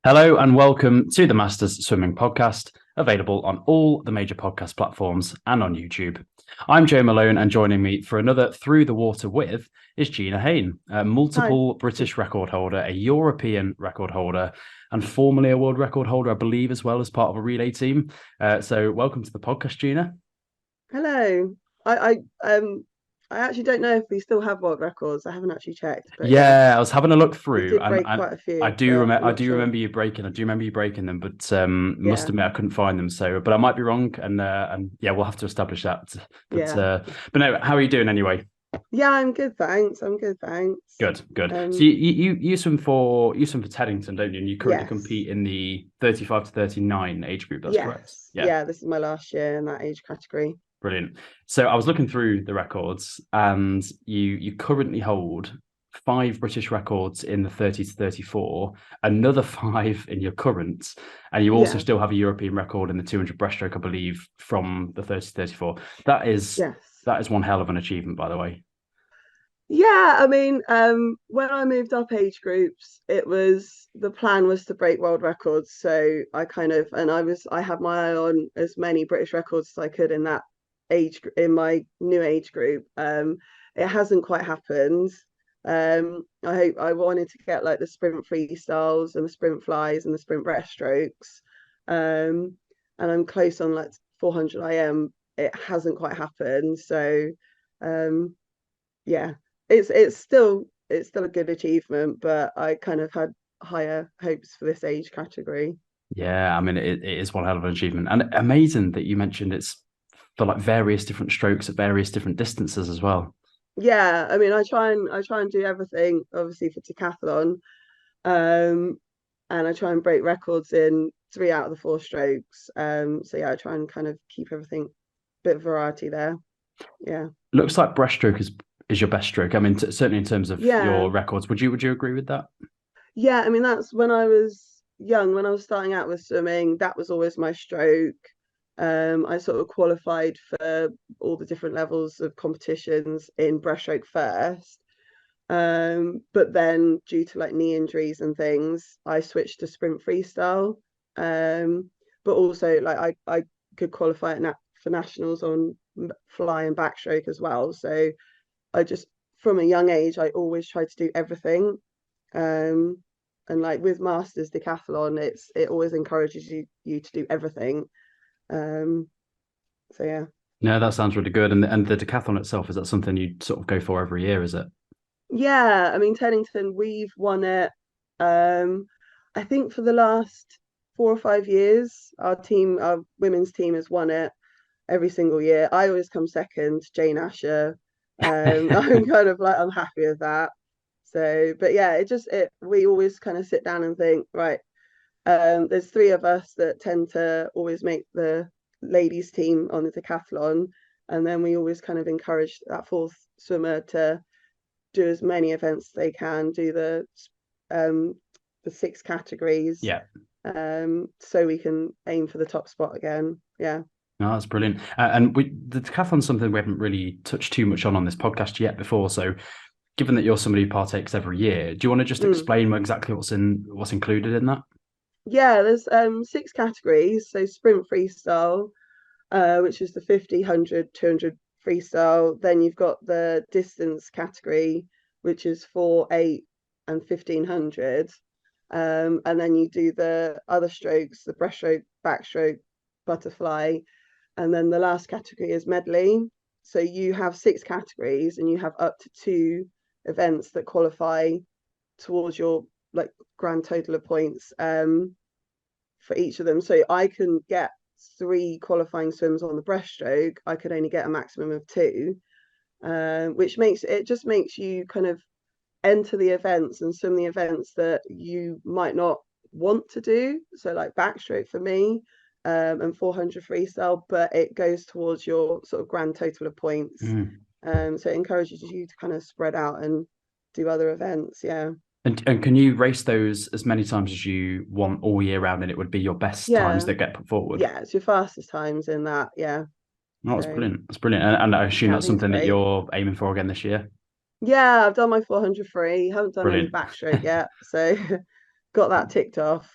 Hello and welcome to the Masters Swimming Podcast, available on all the major podcast platforms and on YouTube. I'm Joe Malone, and joining me for another Through the Water with is Gina Heyn, a multiple British record holder, a European record holder, and formerly a world record holder, I believe, as well as part of a relay team. So welcome to the podcast, Gina. Hello. I actually don't know if we still have world records. I haven't actually checked, but I was having a look we through, did and break quite a I few, do but remember. I'm I not do sure. remember you breaking. I do remember you breaking them, but must Yeah, admit I couldn't find them. So, but I might be wrong, and yeah, we'll have to establish that. yeah, But no, how are you doing anyway? yeah. I'm good, thanks. I'm good, thanks. Good, good. So Um, you swim for Teddington, don't you? And you currently yes, compete in the 35 to 39 age group. That's correct. yes, Yeah, yeah. This is my last year in that age category. brilliant. So I was looking through the records, and you currently hold 5 British records in the 30 to 34, another 5 in your current, and you also Yeah, still have a European record in the 200 breaststroke, I believe, from the 30 to 34. That is yes, that is one hell of an achievement, by the way. yeah. I mean, when I moved up age groups, the plan was to break world records. So I had my eye on as many British records as I could in that in my new age group. It hasn't quite happened. I wanted to get like the sprint freestyles and the sprint flies and the sprint breaststrokes. And I'm close on like 400 IM. It hasn't quite happened. So um yeah, it's still a good achievement, but I kind of had higher hopes for this age category. Yeah, I mean, it is one hell of an achievement, and amazing that you mentioned it's for like various different strokes at various different distances as well. Yeah, I mean, I try and do everything, obviously for decathlon, um, and I try and break records in 3 out of the 4 strokes. So yeah, I try and kind of keep everything bit of variety there. Yeah, Looks like breaststroke is your best stroke. I mean, certainly in terms of yeah, your records, would you agree with that? yeah. I mean, that's when I was young, when I was starting out with swimming, that was always my stroke. I sort of qualified for all the different levels of competitions in breaststroke first. But then due to like knee injuries and things, I switched to sprint freestyle. But also like I could qualify for nationals on fly and backstroke as well. So I just from a young age I always tried to do everything. Um, and like with masters decathlon, it always encourages you to do everything. Um, so yeah. No, that sounds really good. And the decathlon itself, is that something you sort of go for every year? Is it? Yeah, I mean Teddington, we've won it. Um, I think for the last 4 or 5 years, our women's team has won it every single year. I always come second, Jane Asher. I'm kind of like I'm happy with that. So, but yeah, it we always kind of sit down and think, right, there's 3 of us that tend to always make the ladies team on the decathlon, and then we always kind of encourage that fourth swimmer to do as many events as they can, do um the 6 categories, Yeah. so we can aim for the top spot again. Yeah. No, that's brilliant. And the decathlon's something we haven't really touched too much on this podcast yet before. So, given that you're somebody who partakes every year, do you want to just Mm. explain exactly what's included in that? Yeah, there's 6 categories. So sprint freestyle, which is the 50, 100, 200 freestyle. Then you've got the distance category, which is 4, 8, and 1500. And then you do the other strokes, the breaststroke, backstroke, butterfly, and then the last category is medley. So you have 6 categories, and you have up to 2 events that qualify towards your like grand total of points for each of them. So I can get 3 qualifying swims on the breaststroke. I could only get a maximum of 2, which makes you kind of enter the events and swim the events that you might not want to do. So like backstroke for me, and 400 freestyle, but it goes towards your sort of grand total of points. Mm. So it encourages you to kind of spread out and do other events. Yeah. And can you race those as many times as you want all year round, and it would be your best times Yeah. that get put forward? Yeah. It's your fastest times in that. Yeah. Oh, that's So brilliant. That's brilliant. And I assume yeah, I that's think it's something that great. you're aiming for again this year. Yeah, I've done my 400 free. Haven't done any Brilliant. backstroke yet. So got that ticked off.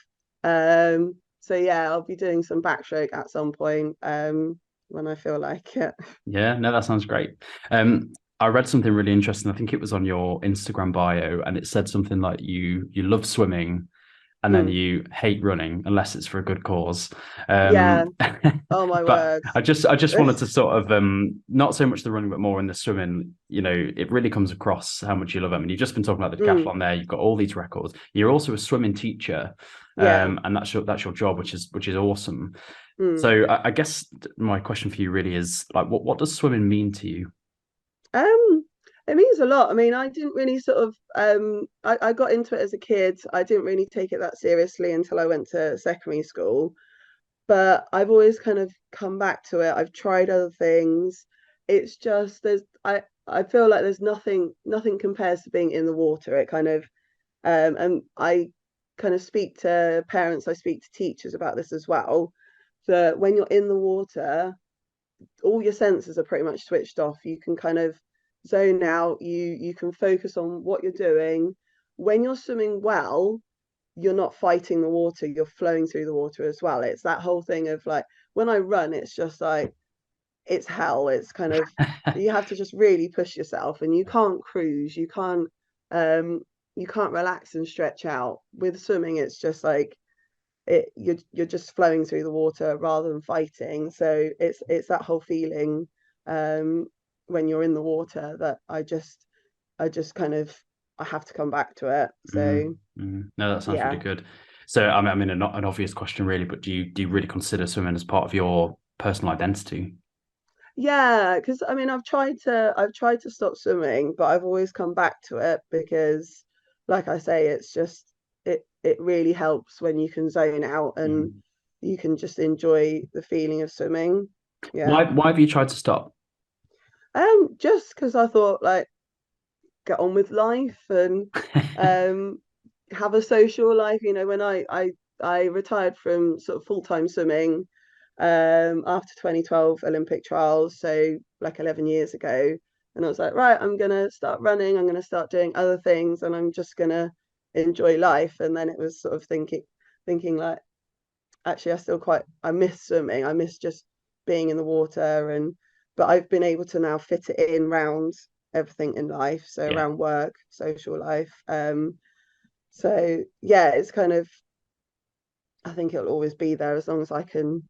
So yeah, I'll be doing some backstroke at some point when I feel like it. Yeah, no, that sounds great. I read something really interesting. I think it was on your Instagram bio, and it said something like you love swimming and then Mm, you hate running unless it's for a good cause. yeah. Um, Oh my but word. I just wanted to sort of not so much the running, but more in the swimming. You know, it really comes across how much you love it. I mean, you've just been talking about the Mm, decathlon there. You've got all these records. You're also a swimming teacher, yeah. and that's your job, which is awesome. Mm. So I guess my question for you really is like, what does swimming mean to you? Um, it means a lot. I mean, I didn't really sort of I got into it as a kid. I didn't really take it that seriously until I went to secondary school. But I've always kind of come back to it. I've tried other things. It's just I feel like there's nothing compares to being in the water. It kind of and I kind of speak to parents, I speak to teachers about this as well. That when you're in the water, all your senses are pretty much switched off. You can kind of zone out. You can focus on what you're doing. When you're swimming well, you're not fighting the water, you're flowing through the water as well. It's that whole thing of like when I run, it's just like it's hell. It's kind of you have to just really push yourself and you can't cruise, um you can't relax and stretch out. With swimming, it's just like you're just flowing through the water rather than fighting. So it's that whole feeling um when you're in the water that I just kind of I have to come back to it. Mm, So No, that sounds really yeah. good. So, I mean, not an obvious question, really, but do you really consider swimming as part of your personal identity? Yeah, because I mean I've tried to stop swimming, but I've always come back to it because like I say, it's just it really helps when you can zone out and Mm. you can just enjoy the feeling of swimming. Why Yeah. why have you tried to stop? Just because I thought like get on with life and um have a social life. You know, when I retired from sort of full-time swimming after 2012 Olympic trials, so like 11 years ago. And I was like, right, I'm gonna start running, I'm gonna start doing other things, and I'm just gonna enjoy life. And then it was sort of thinking like, actually, I miss swimming. I miss just being in the water but I've been able to now fit it in round everything in life, so Yeah. around work, social life. So yeah, it's kind of I think it'll always be there as long as I can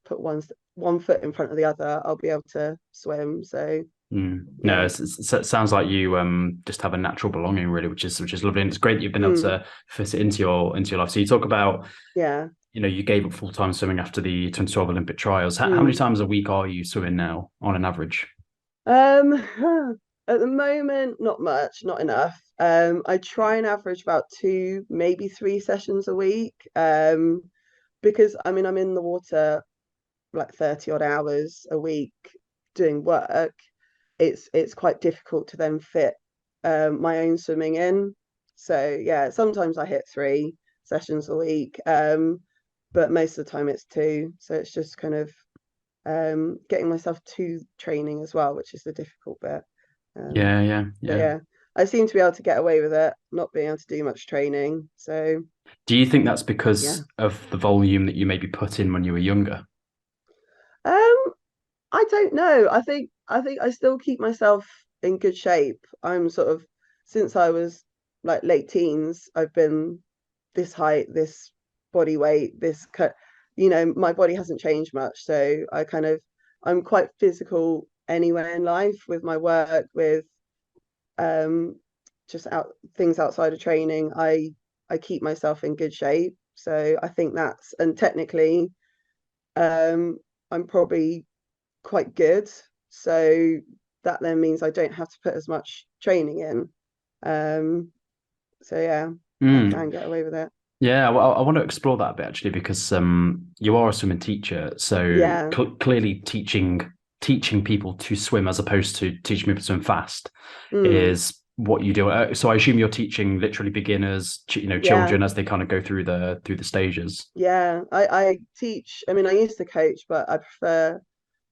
put one foot in front of the other, I'll be able to swim. So No, yeah. it sounds like you just have a natural belonging, really, which is lovely, and it's great that you've been able Mm, to fit it into your life. So you talk about, yeah. you gave up full time swimming after the 2012 Olympic trials. How many Mm. times a week are you swimming now, on an average? Um, at the moment, not much, not enough. I try and average about two, maybe three sessions a week. Because I mean, I'm in the water like 30 odd hours a week doing work. It's quite difficult to then fit my own swimming in. So yeah, sometimes I hit three sessions a week. But most of the time it's two. So it's just kind of getting myself to training as well, which is the difficult bit. Um, Yeah, yeah, but yeah. yeah, I seem to be able to get away with it, not being able to do much training. So Do you think that's yeah. because of the volume that you maybe put in when you were younger? Um, I don't know. I think I still keep myself in good shape. I'm sort of since I was like late teens, I've been this height, this body weight, this cut. You know, my body hasn't changed much, so I'm quite physical anywhere in life with my work, with um just out things outside of training. I keep myself in good shape, so I think that's and technically um I'm probably quite good. So that then means I don't have to put as much training in. Um, so yeah, I Mm. can get away with it. Yeah, well, I want to explore that a bit actually because you are a swimming teacher, so Yeah. clearly teaching people to swim as opposed to teaching people to swim fast Mm, is what you do. So I assume you're teaching literally beginners, yeah. children as they kind of go through the stages. Yeah. I teach, I mean, I used to coach, but I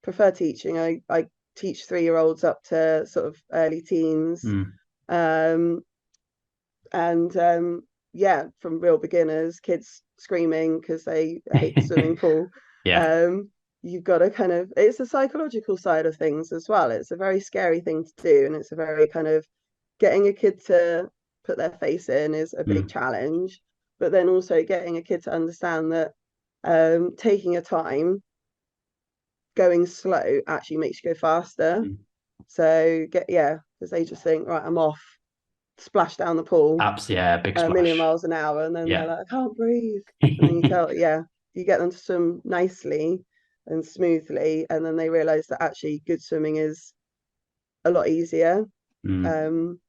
prefer teaching. I teach 3-year-olds up to sort of early teens. Mm. Um, and from real beginners, kids screaming because they hate the swimming pool. Yeah. Um, you've got to kind of, it's a psychological side of things as well. It's a very scary thing to do, and it's a very kind of, getting a kid to put their face in is a big Mm. challenge, but then also getting a kid to understand that taking your time, going slow actually makes you go faster. Mm. So because they just think, right, I'm off, splash down the pool Apps, yeah, big a million splash. miles an hour, and then they're Yeah. like, I can't breathe. And then you get them to swim nicely and smoothly, and then they realize that actually good swimming is a lot easier, Mm. um,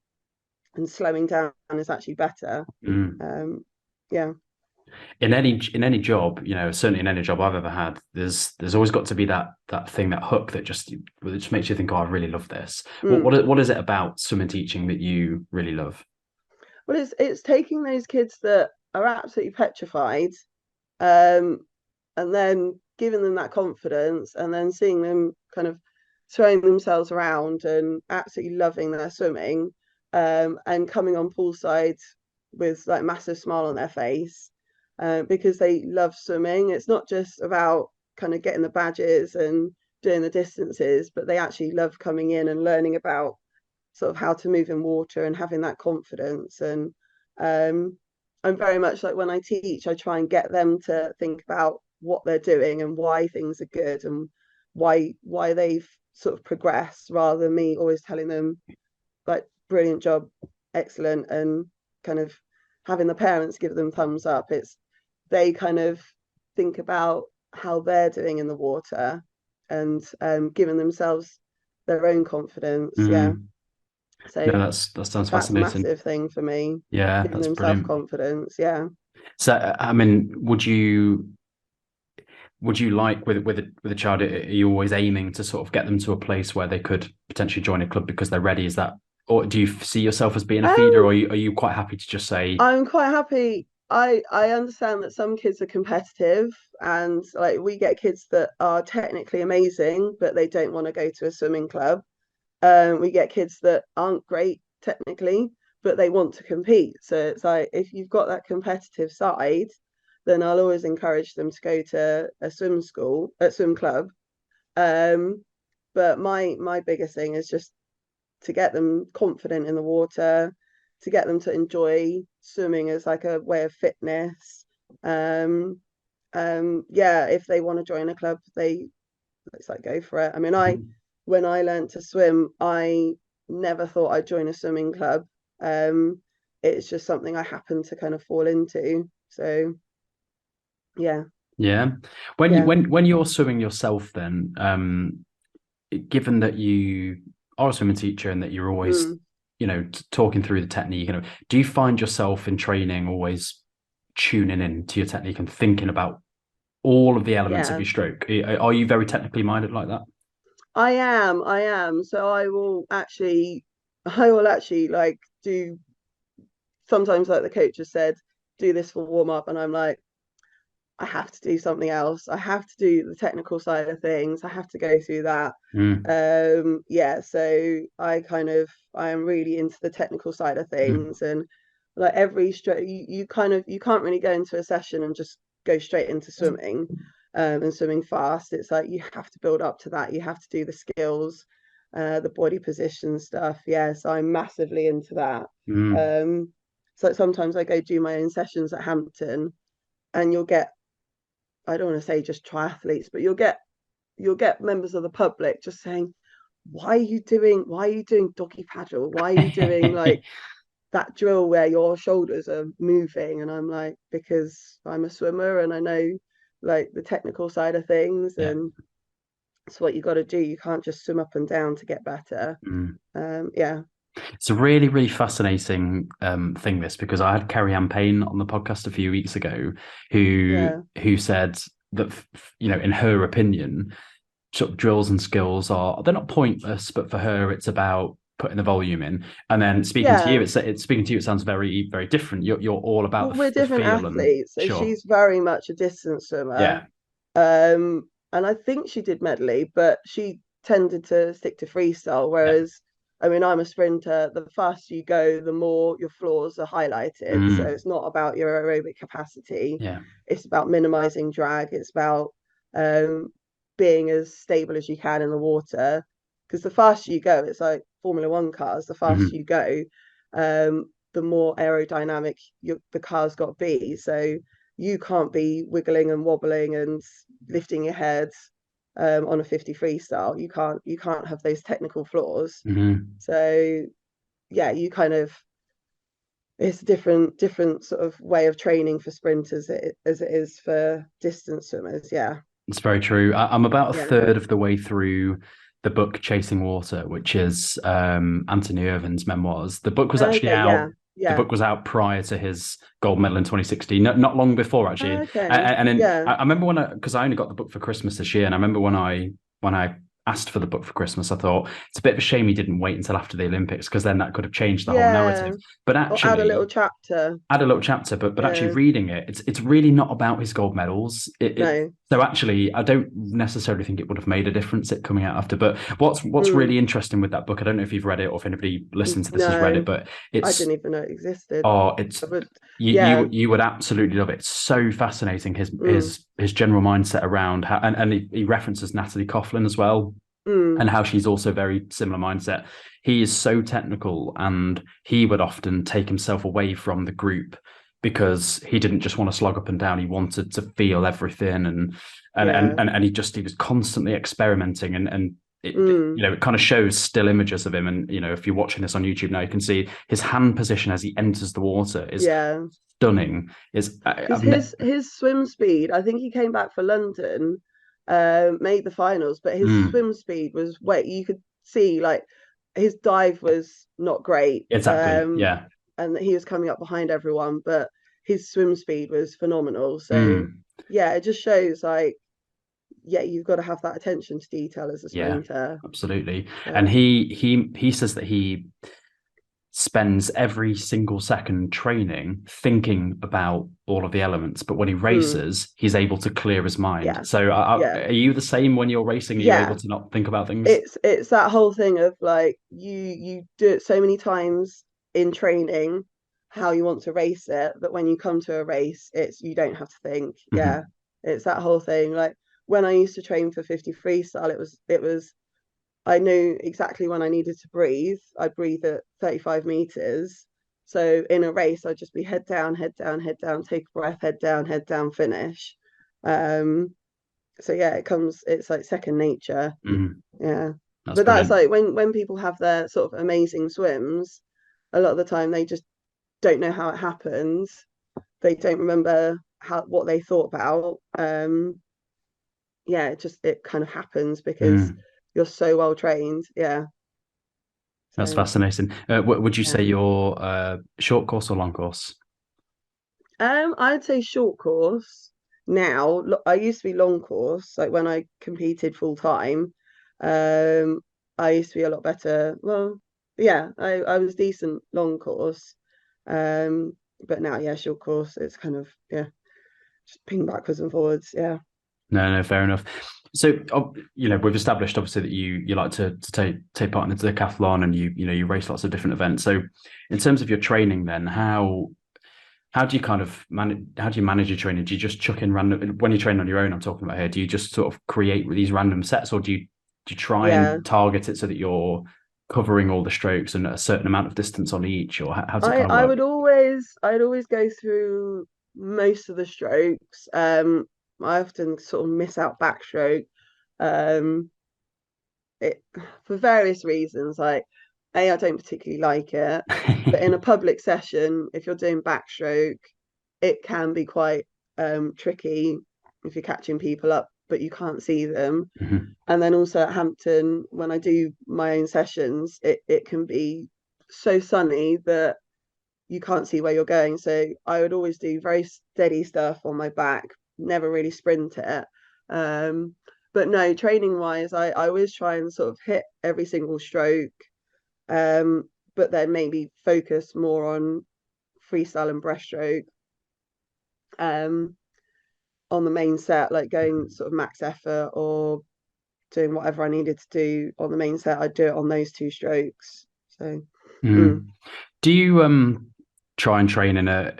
and slowing down is actually better. Mm. Um, yeah. In any job, certainly in any job I've ever had, there's always got to be that thing, that hook that just makes you think, oh, I really love this. What Mm. what is it about swimming teaching that you really love? Well, it's taking those kids that are absolutely petrified, um, and then giving them that confidence, and then seeing them kind of throwing themselves around and absolutely loving their swimming, and coming on poolside with like massive smile on their face, because they love swimming. It's not just about kind of getting the badges and doing the distances, but they actually love coming in and learning about sort of how to move in water and having that confidence. And I'm very much like, when I teach, I try and get them to think about what they're doing and why things are good, and why they've sort of progressed, rather than me always telling them like, brilliant job, excellent, and kind of having the parents give them thumbs up. It's, they kind of think about how they're doing in the water, and giving themselves their own confidence. Yeah. Mm. So No, that sounds that's a fascinating. massive thing for me, Yeah, giving that's them brilliant. self-confidence. Yeah. So, I mean, would you like, with a child, are you always aiming to sort of get them to a place where they could potentially join a club because they're ready? Is that, or do you see yourself as being a feeder, or Um, are you quite happy to just say, I'm quite happy. I understand that some kids are competitive, and like, we get kids that are technically amazing, but they don't want to go to a swimming club. We get kids that aren't great technically, but they want to compete. So it's like, if you've got that competitive side, then I'll always encourage them to go to a swim school, a swim club. Um, but my biggest thing is just to get them confident in the water, to get them to enjoy swimming as like a way of fitness. Um, yeah, if they want to join a club, they, it's like, go for it. I mean, when I learned to swim, I never thought I'd join a swimming club. Um, it's just something I happened to kind of fall into. So yeah, yeah? When you yeah. when you're swimming yourself, then, given that you are a swimming teacher and that you're always, Mm, talking through the technique, do you find yourself in training always tuning in to your technique and thinking about all of the elements of yeah. your stroke? Are you very technically minded like that? I am. So I will actually like do, sometimes, like the coach has said, do this for warm up, and I'm like, I have to do something else. I have to do the technical side of things. I have to go through that. Mm. Yeah, so I am really into the technical side of Mm. things, and like every stroke, you can't really go into a session and just go straight into swimming, and swimming fast. It's like, you have to build up to that. You have to do the skills, the body position stuff. Yeah, so I'm massively into that. Mm. Um, so sometimes I go do my own sessions at Hampton, and you'll get, I don't want to say just triathletes, but you'll get members of the public just saying, why are you doing doggy paddle? Why are you doing like that drill where your shoulders are moving? And I'm like, because I'm a swimmer and I know like the technical side of things, Yeah. and it's what you got to do. You can't just swim up and down to get better. Mm. Yeah. It's a really, really fascinating thing, this, because I had Carrie Ann Payne on the podcast a few weeks ago, who Yeah. who said that, in her opinion, sort of drills and skills they're not pointless, but for her it's about putting the volume in. And then speaking to you, Yeah. it's speaking to you, it sounds very, very different. You're all about Well, we're the different feel and athletes. So sure, she's very much a distance swimmer. yeah, And I think she did medley, but she tended to stick to freestyle, yeah, whereas I mean, I'm a sprinter. The faster you go, the more your flaws are highlighted. So Mm. it's not about your aerobic capacity. Yeah. It's about minimizing drag. It's about um, being as stable as you can in the water. Because the faster you go, it's like Formula One cars. The faster Hmm. you go, the more aerodynamic the car's got to be. So you can't be wiggling and wobbling and lifting your head on a 50 freestyle. You can't have those technical flaws. Hmm. So yeah, you kind of it's a different sort of way of training for sprinters as it is for distance swimmers. Yeah, It's very true. I'm about a yeah. third of the way through the book Chasing Water, which is Anthony Irvin's memoirs. The book was actually Okay, out. yeah, The yeah. book was out prior to his gold medal in 2016, not long before actually. Okay, And then yeah, I remember because I only got the book for Christmas this year, and I remember when I asked for the book for Christmas, I thought it's a bit of a shame he didn't wait until after the Olympics because then that could have changed the whole yeah. narrative. But Or add a little actually, chapter. add a little chapter, but actually Yeah, reading it, it's really not about his gold medals. no. So actually, I don't necessarily think it would have made a difference it coming out after. But what's Mm, really interesting with that book, I don't know if you've read it or if anybody listening to this has read it, no, but I it's didn't even know it existed. it's I would, you yeah. you would absolutely love it. It's so fascinating his Mm, general mindset around how and he references Natalie Coughlin as well mm, and how she's also very similar mindset. He is so technical and he would often take himself away from the group because he didn't just want to slog up and down. He wanted to feel everything yeah. and he was constantly experimenting and Mm, it kind of shows still images of him. And, if you're watching this on YouTube now, you can see his hand position as he enters the water is yeah. stunning. Because his swim speed, I think he came back for London, made the finals, but his Mm, swim speed was wait, you could see like his dive was not great, exactly. Yeah. and he was coming up behind everyone, but his swim speed was phenomenal. So Mm, yeah, it just shows like yeah, you've got to have that attention to detail as a yeah, sprinter. absolutely. And So he says that he spends every single second training thinking about all of the elements, but when he mm, races, he's able to clear his mind. yeah, So, yeah, are you the same when you're racing? Are you able yeah. to not think about things? It's that whole thing of like you do it so many times in training how you want to race it that when you come to a race it's you don't have to think. Yeah, Hmm. it's that whole thing. Like when I used to train for 50 freestyle, it was I knew exactly when I needed to breathe. I'd breathe at 35 meters. So in a race I'd just be head down, head down, head down, take a breath, head down, finish. um so yeah, it's like second nature. Hmm. Yeah. That's But that's brilliant. like when people have their sort of amazing swims, a lot of the time they just don't know how it happens. They don't remember how what they thought about. Yeah, it kind of happens because Mm, you're so well trained. Yeah. that's So fascinating. Would you say yeah. you're short course or long course? I'd say short course now. I used to be long course, like when I competed full time. Um, I used to be a lot better. Well, yeah, I was decent long course. But now, yeah, short course, it's kind of, yeah, just ping backwards and forwards. Yeah. No, fair enough. So, we've established obviously that you like to take part in the decathlon and you race lots of different events. So, in terms of your training, then how do you kind of manage? How do you manage your training? Do you just chuck in random when you train on your own? I'm talking about here. Do you just sort of create these random sets, or do you try Yeah. and target it so that you're covering all the strokes and a certain amount of distance on each, or how does it I kind of I work? would always I'd always go through most of the strokes. I often sort of miss out backstroke. Um, it for various reasons. Like, I don't particularly like it, but in a public session, if you're doing backstroke, it can be quite tricky if you're catching people up, but you can't see them. Mhm. And then also at Hampton, when I do my own sessions, it can be so sunny that you can't see where you're going. So I would always do very steady stuff on my back, never really sprint it. Um, but no, training wise, I always try and sort of hit every single stroke, um, but then maybe focus more on freestyle and breaststroke um, on the main set, like going sort of max effort or doing whatever I needed to do on the main set, I'd do it on those 2 strokes. So Do you try and train or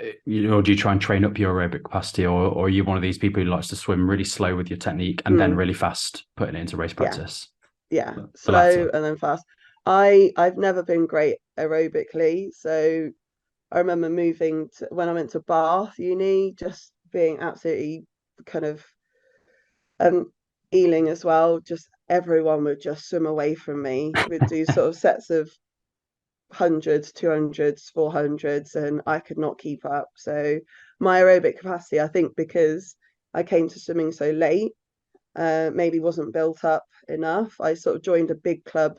do you try and train up your aerobic capacity, or are you one of these people who likes to swim really slow with your technique and then really fast putting it into race practice? Yeah, The latter. slow and then fast. I've never been great aerobically, so I remember moving to when I went to Bath uni, just being absolutely kind of Ealing as well. Just everyone would just swim away from me. We'd do sort of sets of hundreds, 200s, 400s, and I could not keep up. So my aerobic capacity, I think, because I came to swimming so late, maybe wasn't built up enough. I sort of joined a big club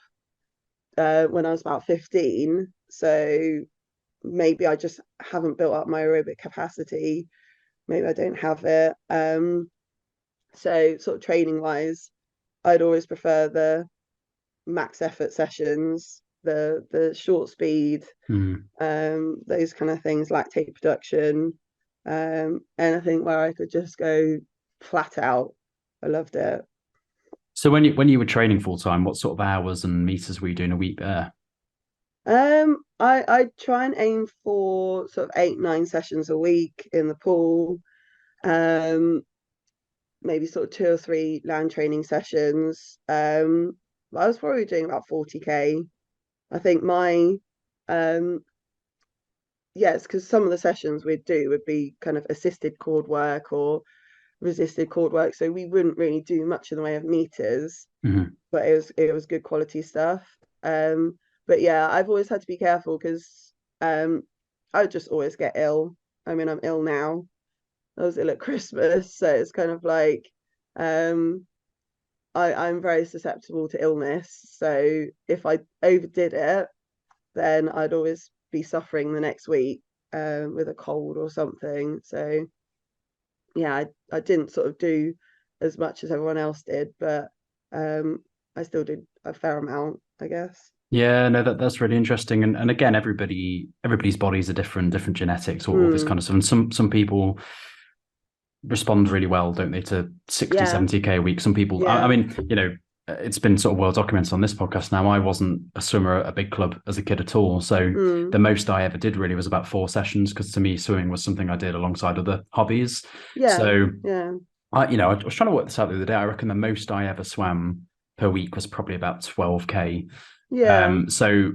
when I was about 15, so maybe I just haven't built up my aerobic capacity. Maybe I don't have it. So sort of training wise, I'd always prefer the max effort sessions, the short speed, those kind of things, lactate production, anything where I could just go flat out. I loved it. So when you were training full time, what sort of hours and meters were you doing a week there? I try and aim for sort of 8, 9 sessions a week in the pool. Maybe sort of 2 or 3 land training sessions. I was probably doing about 40K. I think my yes, because some of the sessions we'd do would be kind of assisted cord work or resisted cord work, so we wouldn't really do much in the way of meters, but it was good quality stuff. But yeah, I've always had to be careful because I would just always get ill. I mean, I'm ill now. I was ill at Christmas, so it's kind of like I'm very susceptible to illness. So if I overdid it, then I'd always be suffering the next week with a cold or something. So yeah, I didn't sort of do as much as everyone else did, but I still did a fair amount, I guess. Yeah, no, that's really interesting. And again, everybody's bodies are different genetics, all this kind of stuff. And some people respond really well, don't they, to 60, Yeah, 70K a week. Some people, I yeah. mean, it's been sort of well documented on this podcast now. I wasn't a swimmer at a big club as a kid at all. So the most I ever did really was about 4 sessions, because to me, swimming was something I did alongside other hobbies. Yeah, So yeah. I was trying to work this out the other day. I reckon the most I ever swam per week was probably about 12K. Yeah, So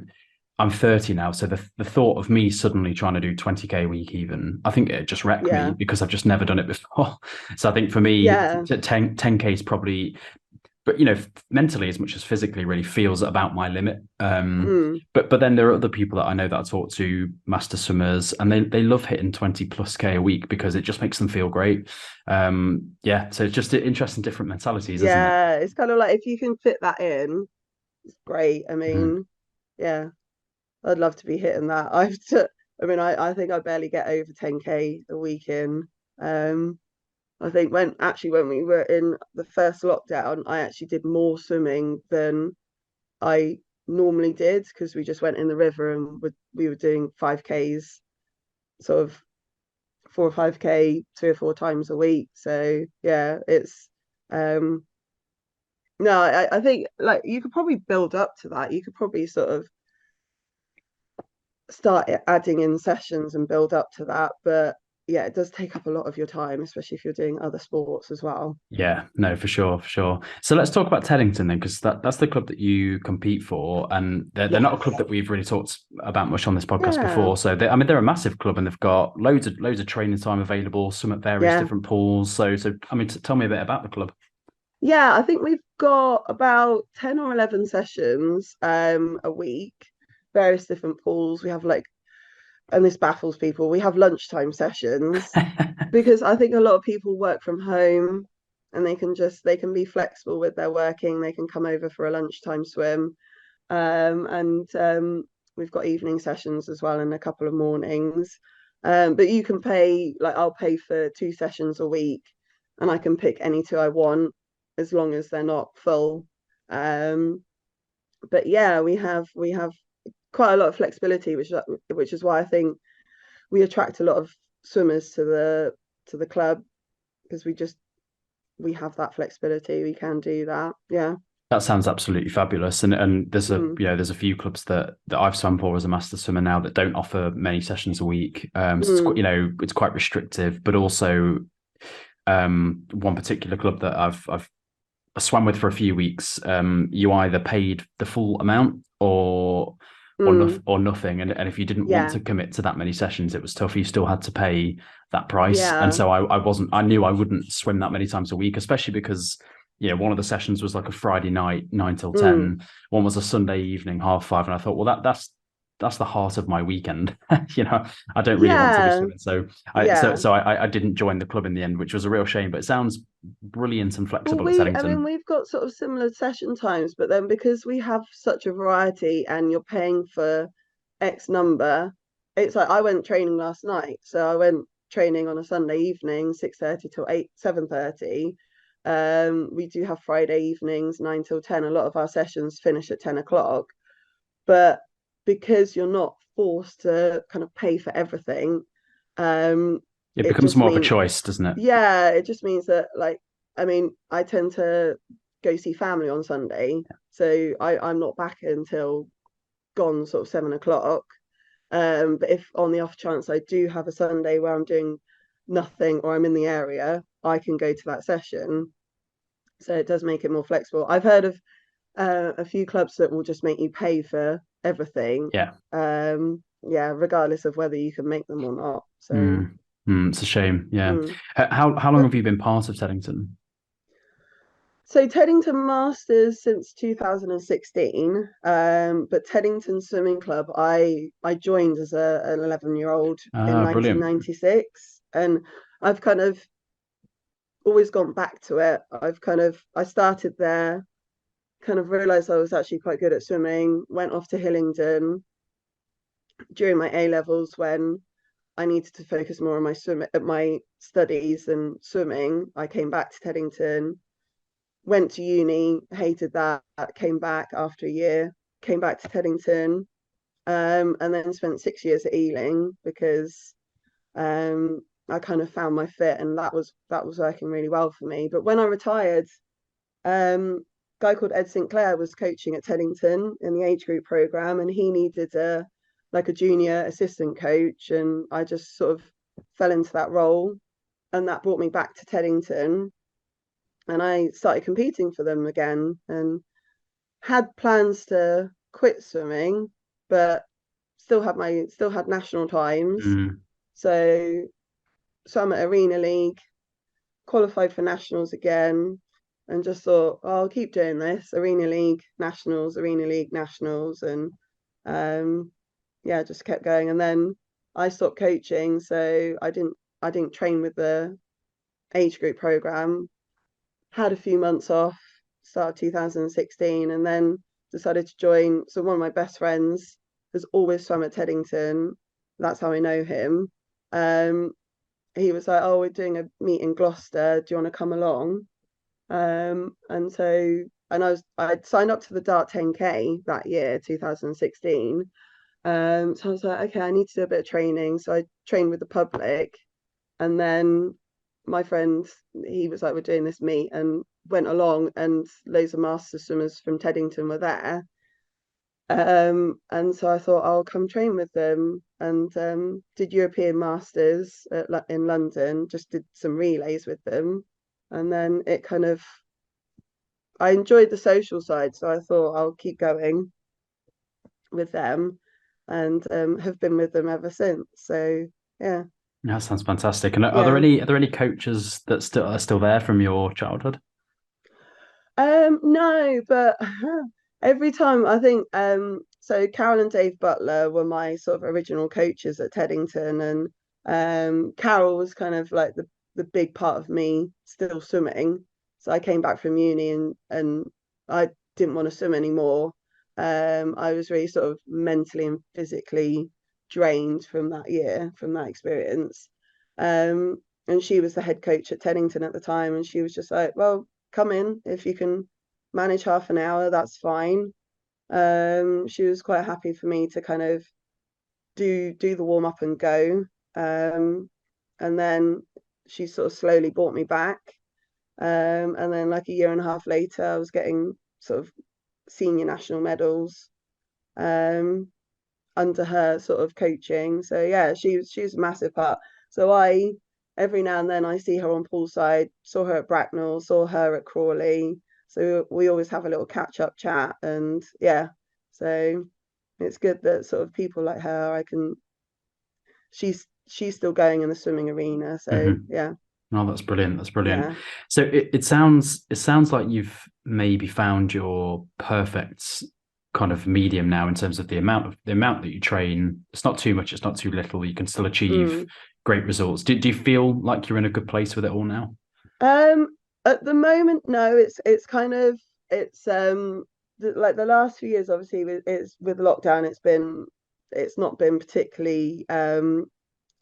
I'm 30 now. So the thought of me suddenly trying to do 20K a week, even, I think it just wrecked me yeah, because I've just never done it before. So I think for me, yeah. 10K is probably, but mentally as much as physically, really feels about my limit. But then there are other people that I know that I talk to, master swimmers, and they love hitting 20+K a week because it just makes them feel great. Yeah, so it's just interesting, different mentalities, isn't it? Yeah, it's kind of like if you can fit that in, it's great. I mean, yeah, I'd love to be hitting that. I mean, I think I barely get over 10K a week in. I think when we were in the first lockdown, I actually did more swimming than I normally did because we just went in the river and we were doing 5Ks, sort of 4 or 5K 3 or 4 times a week. So yeah, it's no, I think like you could probably build up to that. You could probably sort of start adding in sessions and build up to that. But yeah, it does take up a lot of your time, especially if you're doing other sports as well. Yeah, no, for sure, for sure. So let's talk about Teddington then, because that's the club that you compete for, and they're not a club Yes. that we've really talked about much on this podcast Yeah. before. So I mean, they're a massive club, and they've got loads of training time available, some at various Yeah. different pools. So I mean, tell me a bit about the club. Yeah, I think we've got about 10 or 11 sessions a week, various different pools. We have like, and this baffles people, we have lunchtime sessions because I think a lot of people work from home and they can be flexible with their working. They can come over for a lunchtime swim. And we've got evening sessions as well and a couple of mornings. But you can pay, like I'll pay for 2 sessions a week and I can pick any 2 I want as long as they're not full. Um, but yeah, we have quite a lot of flexibility, which is why I think we attract a lot of swimmers to the club because we have that flexibility. We can do that. Yeah. That sounds absolutely fabulous. And there's a Mm, there's a few clubs that I've swum for as a master swimmer now that don't offer many sessions a week. So it's quite, mm, it's quite restrictive, but also one particular club that I've swam with for a few weeks, you either paid the full amount mm. or nothing. And if you didn't want Yeah, to commit to that many sessions, it was tough. You still had to pay that price. And yeah, so I knew I wouldn't swim that many times a week, especially because, one of the sessions was like a Friday night, 9 till 10. mm, One was a Sunday evening, 5:30. And I thought, well, that's the heart of my weekend. I don't really want to be yeah, swimming. So yeah. I didn't join the club in the end, which was a real shame, but it sounds brilliant and Well, flexible at I mean, Teddington. we've got sort of similar session times, but then because we have such a variety and you're paying for X number, it's like I went training last night. So I went training on a Sunday evening, 6:30 till 7:30. We do have Friday evenings, 9 till 10. A lot of our sessions finish at 10 o'clock, but because you're not forced to kind of pay for everything, um, It it becomes just more of a means choice, doesn't it? yeah, it just means that like I mean, I tend to go see family on Sunday, so I'm not back until gone sort of 7 o'clock. But if on the off chance I do have a Sunday where I'm doing nothing or I'm in the area, I can go to that session. So it does make it more flexible. I've heard of a few clubs that will just make you pay for everything. Yeah. Yeah, regardless of whether you can make them or not. So, Mm. It's a shame. Yeah. mm. How long But have you been part of Teddington? so Teddington Masters since 2016, but Teddington Swimming Club, I joined as an 11-year-old in Ah, brilliant. 1996, and I've kind of always gone back to it. I started there, kind of realized I was actually quite good at swimming, went off to Hillingdon during my A levels when I needed to focus more on my studies and swimming. I came back to Teddington, went to uni, hated that, came back after a year, came back to Teddington, and then spent 6 years at Ealing because I kind of found my fit, and that was working really well for me. But when I retired, a guy called Ed Sinclair was coaching at Teddington in the age group program, and he needed a junior assistant coach, and I just sort of fell into that role, and that brought me back to Teddington, and I started competing for them again, and had plans to quit swimming, but still had national times. Mm. So swam at Arena League, qualified for nationals again, and just thought, oh, I'll keep doing this. Arena League nationals, and um, yeah, just kept going. And then I stopped coaching, so I didn't train with the age group program. Had a few months off, start of 2016, and then decided to join. So one of my best friends has always swum at Teddington. That's how I know him. Um, he was like, "Oh, we're doing a meet in Gloucester. Do you want to come along?" And so, and I'd signed up to the Dart 10K that year, 2016. So I was like, okay, I need to do a bit of training. So I trained with the public, and then my friend, he was like, we're doing this meet, and went along, and loads of master swimmers from Teddington were there. And so I thought I'll come train with them, and did European Masters in London, just did some relays with them. And then it kind of, I enjoyed the social side, so I thought I'll keep going with them, and have been with them ever since. So yeah, That sounds fantastic. And yeah. are there any coaches that still are still there from your childhood? No, but every time I think so Carol and Dave Butler were my sort of original coaches at Teddington, and Carol was kind of like the big part of me still swimming. So I came back from uni, and I didn't want to swim anymore. I was really sort of mentally and physically drained from that year, from that experience. And she was the head coach at Teddington at the time, and she was just like, well, come in if you can manage half an hour, that's fine. She was quite happy for me to kind of do the warm up and go. And then she sort of slowly brought me back. And then like a year and a half later, I was getting sort of senior national medals um, under her sort of coaching. So yeah, she was a massive part. So I every now and then I see her on poolside, saw her at Bracknell, saw her at Crawley. So we always have a little catch up chat, and yeah, so it's good that sort of people like her, I can she's still going in the swimming arena. So yeah. Oh, that's brilliant. That's brilliant. Yeah. So it sounds like you've maybe found your perfect kind of medium now in terms of the amount that you train. It's not too much, it's not too little. You can still achieve great results. Do you feel like you're in a good place with it all now? Um, at the moment, no, it's kind of it's like the last few years, obviously, it's with lockdown, it's not been particularly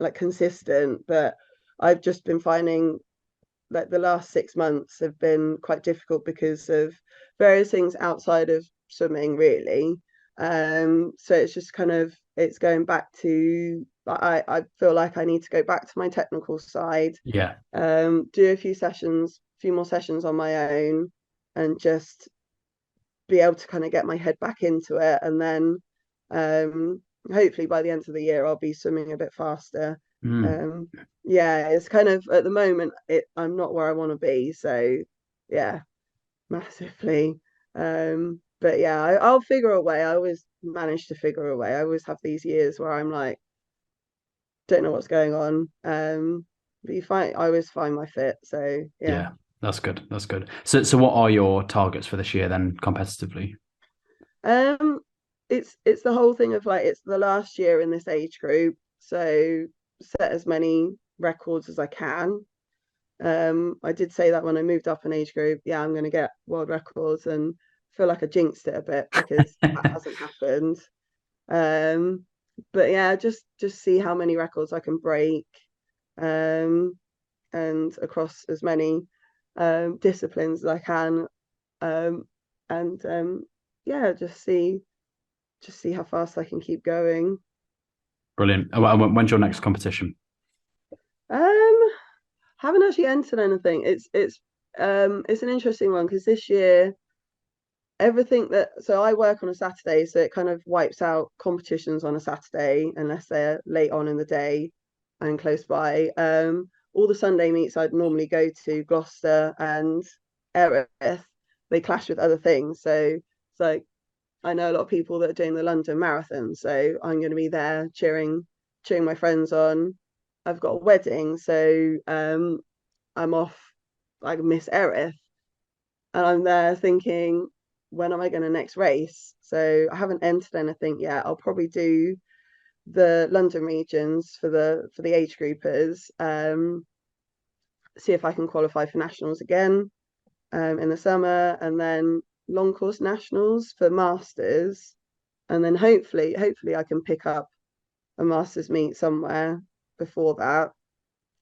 like consistent, but I've just been finding like the last 6 months have been quite difficult because of various things outside of swimming, really. So it's just kind of it's going back to I feel like I need to go back to my technical side, Yeah. do a few more sessions on my own, and just be able to kind of get my head back into it, and then hopefully by the end of the year I'll be swimming a bit faster. Mm. um yeah, it's kind of at the moment I'm not where I want to be, so yeah, massively. But yeah, I'll figure a way. I always manage to figure a way. I always have these years where I'm like, don't know what's going on. But I always find my fit, so yeah. Yeah. That's good. That's good. So what are your targets for this year then competitively? Um, it's the whole thing of like it's the last year in this age group, so set as many records as I can. I did say that when I moved up an age group, yeah, I'm going to get world records, and feel like I jinxed it a bit because that hasn't happened. Um, but yeah, just see how many records I can break, um, and across as many disciplines as I can, um, and yeah, just see how fast I can keep going. Brilliant. When's your next competition? Um, haven't actually entered anything. It's an interesting one because this year everything that so I work on a Saturday, so it kind of wipes out competitions on a Saturday unless they're late on in the day and close by. All the Sunday meets I'd normally go to Gloucester and Erith, they clash with other things. So it's like I know a lot of people that are doing the London Marathon, so I'm going to be there cheering my friends on. I've got a wedding, so I'm off. I miss Erith, and I'm there thinking, when am I going to next race? So I haven't entered anything yet. I'll probably do the London regions for the age groupers. See if I can qualify for nationals again in the summer, and then long course nationals for masters, and then hopefully I can pick up a masters meet somewhere before that,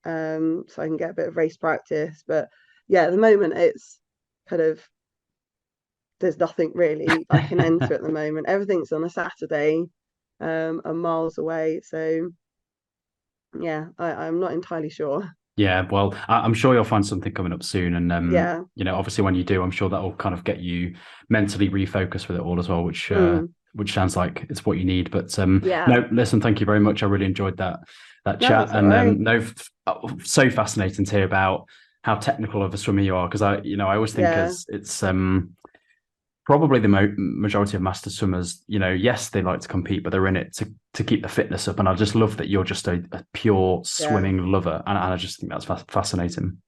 so I can get a bit of race practice. But yeah, at the moment it's kind of there's nothing really I can enter at the moment. Everything's on a Saturday, and miles away. So yeah, I'm not entirely sure. Yeah, well, I'm sure you'll find something coming up soon, and Yeah. obviously when you do, I'm sure that will kind of get you mentally refocused with it all as well, Mm. which sounds like it's what you need. But Yeah. no, listen, thank you very much. I really enjoyed that No, chat, it's all and right. no, so fascinating to hear about how technical of a swimmer you are, because I always think Yeah. as it's probably the majority of master swimmers, yes, they like to compete, but they're in it to keep the fitness up. And I just love that you're just a pure Yeah. swimming lover, and I just think that's fascinating.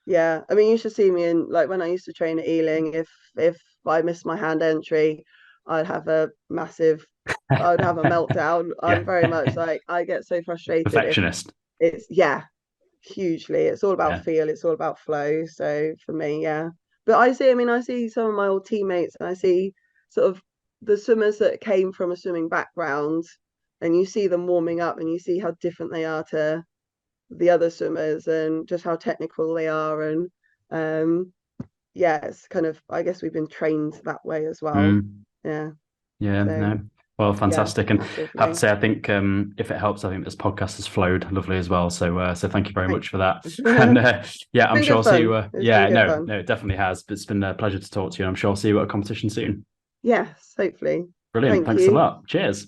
Yeah. I mean, you should see me in like when I used to train at Ealing. If I missed my hand entry, I'd have a massive, I would have a meltdown. I'm Yeah, very much like I get so frustrated if perfectionist. it's yeah, hugely. It's all about Yeah. feel, it's all about flow. So for me, yeah. But I see some of my old teammates, and I see sort of the swimmers that came from a swimming background, and you see them warming up, and you see how different they are to the other swimmers, and just how technical they are. And um, yeah, it's kind of, I guess we've been trained that way as well. Mm. Yeah. Yeah, So no. Well, Yeah, fantastic. And I have to massively. say, I think if it helps, I think this podcast has flowed lovely as well. So thank you very Thanks. much for that. And It's yeah, I'm been sure good I'll see fun. you. It's been Yeah, good no, fun. no, it definitely has. But it's been a pleasure to talk to you. And I'm sure I'll see you at a competition soon. Yes, hopefully. Brilliant. Thank Thanks a you. lot. Cheers.